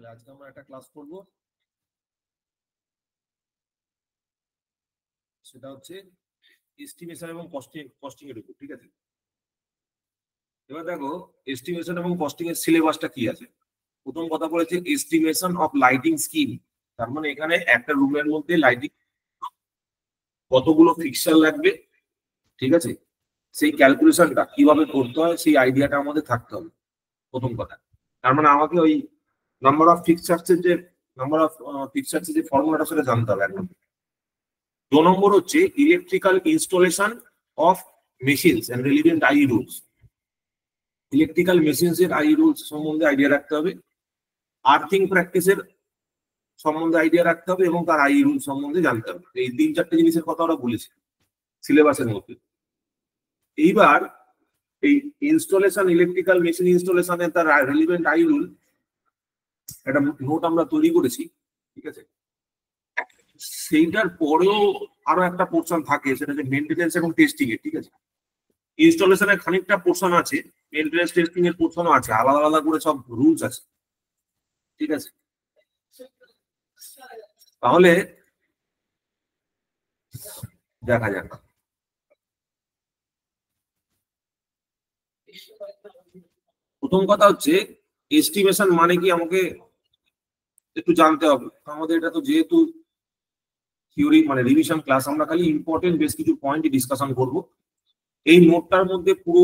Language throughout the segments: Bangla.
তাহলে আজকে আমরা একটা ক্লাস করব, সেটা হচ্ছে এস্টিমেশন এবং কস্টিং এর উপর। ঠিক আছে, এবার দেখো এস্টিমেশন এবং কস্টিং এর সিলেবাসটা কি আছে। প্রথম কথা বলেছে এস্টিমেশন অফ লাইটিং স্কিম, তার মানে এখানে একটা রুমের মধ্যে লাইটিং কতগুলো ফিক্সার লাগবে, ঠিক আছে, সেই ক্যালকুলেশনটা কিভাবে করতে হয় সেই আইডিয়াটা আমাদের থাকতে হবে প্রথম কথা। তার মানে আমাকে ওই নাম্বার অফ ফিক্সার্সের যে ফর্মুলাটা সেটা জানতে হবে। এক নম্বর। 2 নম্বর হচ্ছে electrical installation of machines and relevant I rules. Electrical machines এর আই রুলস সম্বন্ধে আইডিয়া রাখতে হবে, আর্থিং প্র্যাকটিসের সম্বন্ধে আইডিয়া রাখতে হবে এবং তার আই রুল সম্বন্ধে জানতে হবে। এই 3-4টে জিনিসের কথা ওরা বলেছে সিলেবাসের মধ্যে। এইবার এই ইনস্টলেশন, ইলেকট্রিক্যাল মেশিন ইনস্টলেশনের তার রিলেভেন্ট আই রুল একটা নোট আমরা তৈরি করেছি, ঠিক আছে। সেইটার পরেও আরো একটা পোর্শন থাকে, সেটা হচ্ছে মেইনটেনেন্স এবং টেস্টিং এর। ঠিক আছে, ইনস্টলেশনের খানিকটা পোর্শন আছে, মেইনটেনেন্স টেস্টিং এর পোর্শনও আছে, আলাদা আলাদা করে সব রুলস আছে। ঠিক আছে, তাহলে দেখা যাক। প্রথম কথা হচ্ছে এস্টিমেশন মানে কি আমাকে একটু জানতে হবে। আমাদের এটা তো যেহেতু থিওরি মানে রিভিশন ক্লাস, আমরা খালি ইম্পর্টেন্ট বেশ কিছু পয়েন্ট ডিসকাশন করব। এই নোটটার মধ্যে পুরো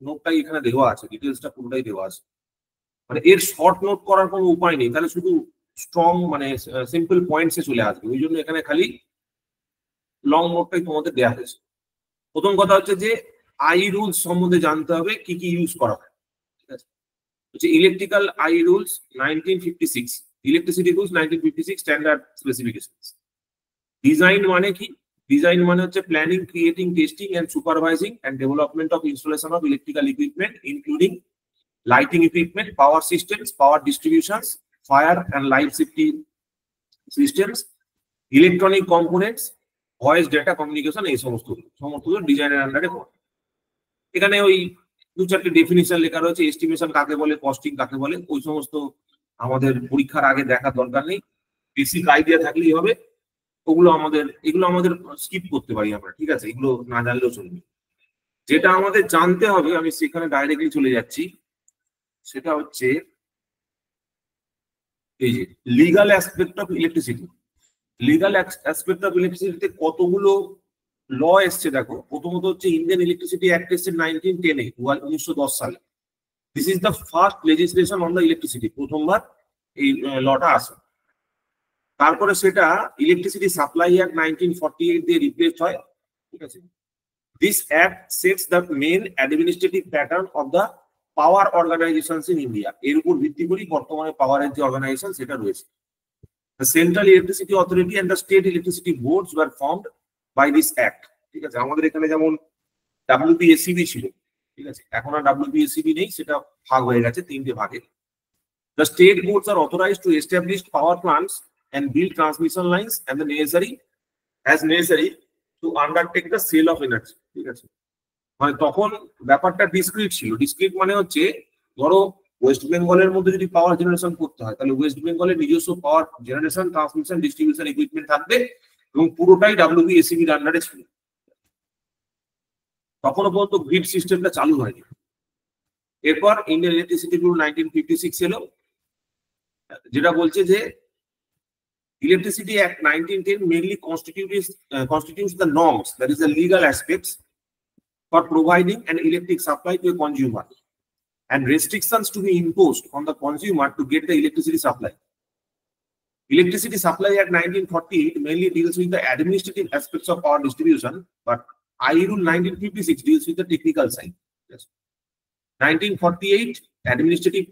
নোটটাই এখানে দেওয়া আছে, ডিটেলসটা পুরোটাই দেওয়া আছে। মানে এর শর্ট নোট করার কোনো উপায় নেই, তাহলে শুধু স্ট্রং মানে সিম্পল পয়েন্টসে চলে আসবে। ওই জন্য এখানে খালি লং নোটটাই তোমাদের দেওয়া হয়েছে। প্রথম কথা হচ্ছে যে আই রুলস সম্বন্ধে জানতে হবে, কি কি ইউজ করা হয়। ঠিক আছে, হচ্ছে electrical I rules 1956, electricity rules 1956 standard specifications. Design মানে কি? ডিজাইন মানে হচ্ছে planning, creating, testing and supervising and development of installation of electrical equipment including lighting equipment, power systems, power distributions, fire and life safety systems, electronic components, voice data communication, এই সমস্ত ডিজাইনের আন্ডারে পড়ে। এখানে ওই 2-4টে ডেফিনিশন লেখা রয়েছে, এস্টিমেশন কাকে বলে, কস্টিং কাকে বলে, ওই সমস্ত আমাদের পরীক্ষার আগে দেখার দরকার নেই। বেসিক আইডিয়া থাকলেই হবে। এগুলো আমাদের স্কিপ করতে পারি আমরা, ঠিক আছে, এগুলো না জানলেও চলবে। যেটা আমাদের জানতে হবে, আমি সেখানে ডাইরেক্টলি চলে যাচ্ছি, সেটা হচ্ছে এই যে legal aspect of electricity. Legal aspect of ইলেকট্রিসিটিতে কতগুলো ল এসছে দেখো। প্রথমত হচ্ছে ইন্ডিয়ান ইলেকট্রিসিটি অ্যাক্ট এসছে 1910 সালে। This is the first legislation on the electricity, প্রথমবার এই লটা আসে। তারপরে সেটা ইলেকট্রিসিটি সাপ্লাই অ্যাক্ট 1948 দিয়ে রিপ্লেসড হয়। ঠিক আছে, this act sets the main administrative pattern of the power organisations in India. এর উপর ভিত্তি করেই বর্তমানে পাওয়ারের যে অর্গানাইজেশন সেটা রয়েছে। The Central Electricity Authority and the State Electricity Boards were formed by this act. ঠিক আছে, আমাদের এখানে যেমন WPSCB ছিল, ঠিক আছে, এখন আর WPSCB নেই, সেটা ভাগ হয়ে গেছে 3টে ভাগে। The state boards are authorized to establish power plants and build transmission lines and the necessary to undertake the sale of energy. ঠিক আছে, মানে তখন ব্যাপারটা ডিসক্রিট ছিল। ডিসক্রিট মানে হচ্ছে ধরো ওয়েস্ট বেঙ্গলের মধ্যে যদি পাওয়ার জেনারেশন করতে হয়, তাহলে ওয়েস্ট বেঙ্গলের নিজস্ব পাওয়ার জেনারেশন, ট্রান্সমিশন, ডিস্ট্রিবিউশন ইকুইপমেন্ট থাকবে এবং পুরোটাই WPSCBর আন্ডারে ছিল। তখনও পর্যন্ত গ্রিড সিস্টেমটা চালু হয়নি। এরপর ইন্ডিয়ান ইলেকট্রিসিটি রুল 1956 এলো, যেটা বলছে যে electricity act 1910 mainly constitutes the norms, that is the legal aspects for providing an electric supply to a consumer and restrictions to be imposed on the consumer to get the electricity supply. Electricity Supply Act 1948 mainly deals with the administrative aspects of power distribution, but I Rule 1956 deals with the technical side. Yes. 1948 administrative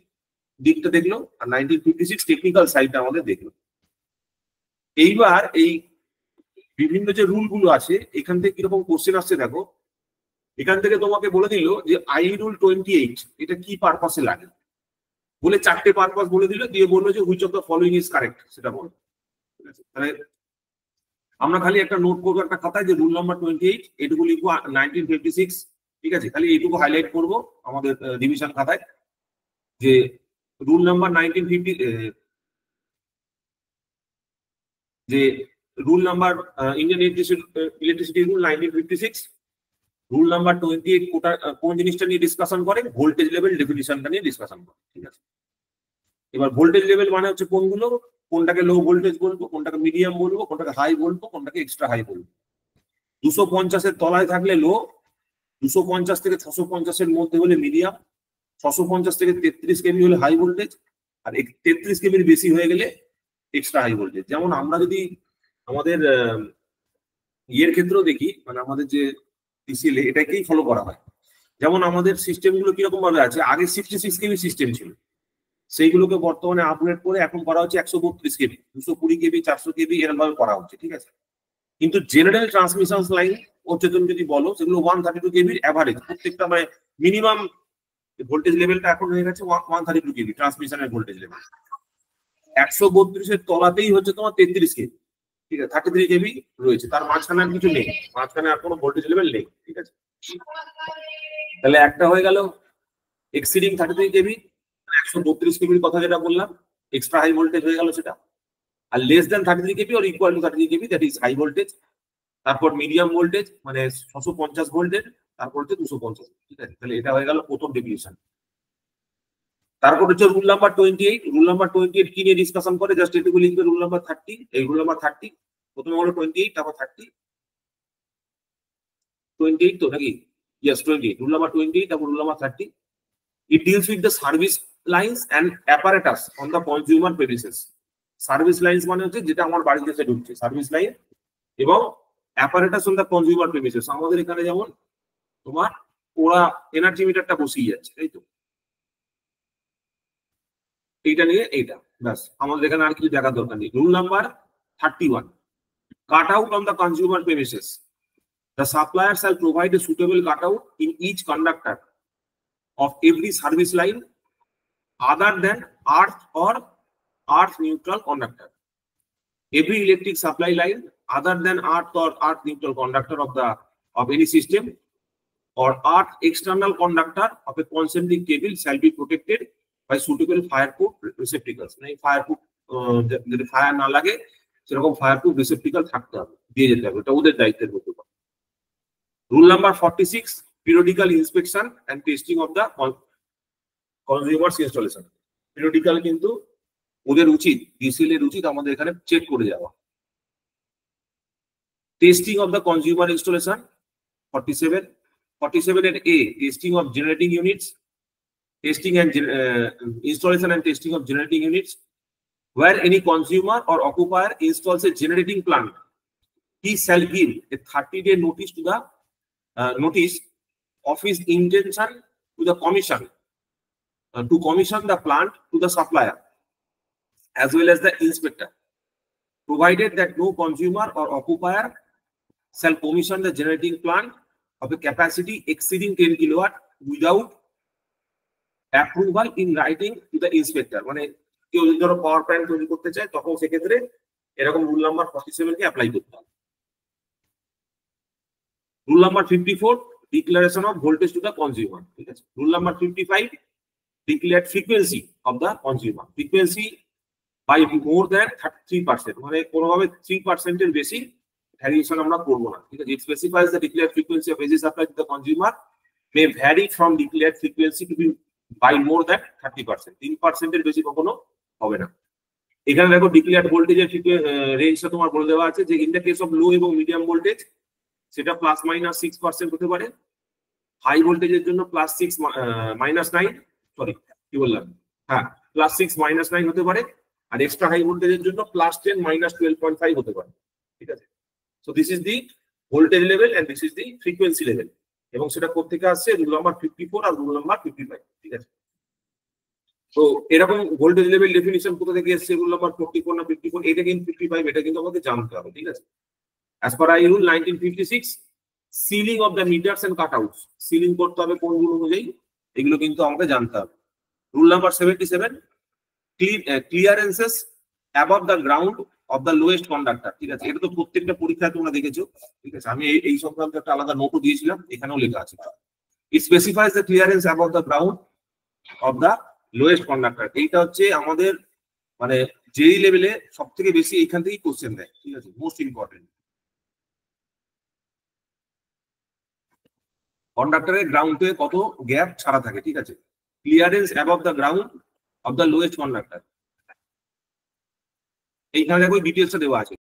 দিকটা দেখলো আর 1956 টেকনিক্যাল সাইডটা আমাদের দেখলো। এইবার এই বিভিন্ন যে রুলগুলো আছে এখান থেকে কিরকম কোশ্চেন আসছে দেখো। এখান থেকে তোমাকে বলে দিল যে আই রুল 28 এটা কি পারপাসে লাগে, বলে 4টে পারপাস বলে দিল, দিয়ে বললো যে which of the following is correct সেটা বলো। ঠিক আছে, তাহলে আমরা খালি একটা নোট করবো একটা খাতায় যে রুল নাম্বার 28 এটুকু লিখবো 1956। ঠিক আছে, খালি এইটুকু হাইলাইট করবো আমাদের রিভিশন খাতায় যে রুল নাম্বার যে rule number Indian electricity rule 1956, rule number 28 কোন জিনিসটা নিয়ে ডিসকাশন করে, ভোল্টেজ লেভেল ডেফিনিশনটা নিয়ে ডিসকাশন করে। ঠিক আছে, এবার ভোল্টেজ লেভেল মানে হচ্ছে কোনগুলো, কোনটাকে লো ভোল্টেজ বলবো, কোনটাকে মিডিয়াম বলবো, কোনটাকে হাই বলবো, কোনটাকে এক্সট্রা হাই বলবো। 250-এর তলায় থাকলে লো, 250 থেকে 650-এর মধ্যে হলে মিডিয়াম, 650 থেকে 33 কেভি হলে হাই ভোল্টেজ, আর 33 কেভির বেশি হয়ে গেলে এক্সট্রা হাই ভোল্টেজ। যেমন আমরা যদি আমাদের ইয়ের ক্ষেত্রেও দেখি, মানে আমাদের যে টিসিএল এটাকেই ফলো করা হয়। যেমন আমাদের সিস্টেমগুলো কিরকম ভাবে আছে, আগে 66 কেভি সিস্টেম ছিল, সেইগুলোকে বর্তমানে আপগ্রেড করে এখন করা হচ্ছে 132 কেভি, 220 কেভি, 400 কেভি এরকম ভাবে করা হচ্ছে। ঠিক আছে, কিন্তু জেনারেল ট্রান্সমিশন লাইন হচ্ছে তুমি যদি বলো সেগুলো 132 কেভির অ্যাভারেজ, প্রত্যেকটা মানে মিনিমাম ভোল্টেজ লেভেলটা এখন হয়ে গেছে 132 কেভি ট্রান্সমিশনের ভোল্টেজ লেভেল। 132-এর তলাতেই হচ্ছে তোমার 33 কেভি। ঠিক আছে, 33 কেভি রয়েছে, তার মাঝখানে আর কিছু নেই, মাঝখানে আর কোনো ভোল্টেজ লেভেল নেই। ঠিক আছে, তাহলে একটা হয়ে গেল এক্সিডিং 33 কেভি, 132 কেভির কথা যেটা বললাম, এক্সট্রা হাই ভোল্টেজ হয়ে গেল সেটা। আর less than 33 KV or equal to 33 KV, that is high voltage. তারপর মিডিয়াম ভোল্টেজ মানে 650 ভোল্টের, তারপর হচ্ছে 250। ঠিক আছে, তাহলে এটা হয়ে গেল প্রথম ডেফিনিশন। তারপর হচ্ছে রুল নাম্বার 28। রুল নাম্বার 28 কি নিয়ে ডিসকাশন করে, জাস্ট এটুকু লিখবে রুল নাম্বার 30। এই রুল নাম্বার 30 প্রথমে হলো 28, তারপর 30, 28 তো নাকি, ইয়েস 28, রুল নাম্বার 28, তারপর rule number 30। It deals with the service lines and apparatus on the consumer premises. Service lines মানে হচ্ছে যেটা আমার বাড়িতে এসে ঢুকছে, সার্ভিস লাইন, এবং apparatus on the consumer premises. আমাদের এখানে যেমন তোমার ওরা এনার্জি মিটারটা বসিয়ে যাচ্ছে, তাই তো, এইটা নিয়ে এইটা ব্যাস, আমাদের এখানে আর কিছু দেখার দরকার নেই। Rule number 31, cut out on the consumer premises. The supplier shall provide a suitable cutout in each conductor of every service line other than earth or earth neutral conductor. Every electric supply line other than earth or earth neutral conductor of any system or earth external conductor of a concentric cable shall be protected by suitable fireproof receptacles. মানে fireproof যদি ফায়ার না লাগে সেরকম fireproof receptacle থাকতে হবে, দিয়ে যেতে হবে, এটা ওদের দায়িত্বের মধ্যে। Rule number 46, periodical inspection and testing of the consumers installation. Periodical কিন্তু ওদের উচিত, ডিসিএল এর উচিত আমাদের এখানে চেক করে যাওয়া। Testing of the consumer installation 47, 47 এর A, testing of generating units, testing and installation and testing of generating units. Where any consumer or occupier installs a generating plant, he shall give a 30-day notice to the notice of his intention to the commission to commission the plant to the supplier as well as the inspector, provided that no consumer or occupier shall commission the generating plant of a capacity exceeding 10 kilowatt without approval in writing to the inspector. মানে কেউ যদি ধরো পাওয়ার প্ল্যান্ট তৈরি করতে চায় তখন সেক্ষেত্রে এরকম রুল নাম্বার 47 কে অ্যাপ্লাই করতে হবে। Rule number 54, declaration of voltage to the consumer. ঠিক আছে, rule number 55, declared frequency of the consumer. Frequency by more than 33%, মানে কোনোভাবে 3% এর বেশি ভ্যারিয়েশন আমরা করবো না। ঠিক আছে, it specifies the declared frequency of AC supply to the consumer may vary from declared frequency to be by more than 30%, 3% এর বেশি কখনো হবে না। এখানে দেখো ডিক্লেয়ার্ড ভোল্টেজের রেঞ্জটা তোমার বলে দেওয়া আছে যে ইন দ্য কেস অফ লো এবং মিডিয়াম ভোল্টেজ সেটা +-6% হতে পারে, হাই ভোল্টেজের জন্য +6-9, সরি কি বললাম, হ্যাঁ +6-9 হতে পারে, আর এক্সট্রা হাই ভোল্টেজের জন্য +10 -12.5 হতে পারে। ঠিক আছে, so this is the voltage level and this is the frequency level, এবং সেটা কোত্থেকে আসছে, রুল নাম্বার 54 আর রুল নাম্বার 55। ঠিক আছে, তো এরকম ভোল্টেজ লেভেল ডেফিনিশন কোথা থেকে এসছে, রুল নাম্বার 44 না 54, এটা কিন্তু 55, এটা কিন্তু আমাদের জানতে হবে। ঠিক আছে, as per I rule 1956, sealing of the meters and cutouts, ceiling করতে হবে কোন রুল অনুযায়ী, এগুলো কিন্তু আমাকে জানতে হবে। Rule number 77, clearances above the ground of the lowest conductor। ঠিক আছে, এটা তো প্রত্যেকটা পরীক্ষায় তোমরা দেখেছো। ঠিক আছে, আমি এই সংক্রান্ত একটা আলাদা নোটও দিয়েছিলাম, এখানেও লেখা আছে। It specifies the clearance above the ground of the lowest conductor। এইটা হচ্ছে আমাদের মানে যেই লেভেলে সব থেকে বেশি এইখান থেকেই কোশ্চেন দেয়, ঠিক আছে, মোস্ট ইম্পর্টেন্ট। কন্ডাক্টরের গ্রাউন্ডে কত গ্যাপ ছাড়া থাকে, ঠিক আছে, clearance above the ground of the lowest conductor. এইখানে দেখো ডিটেলসটা দেওয়া আছে।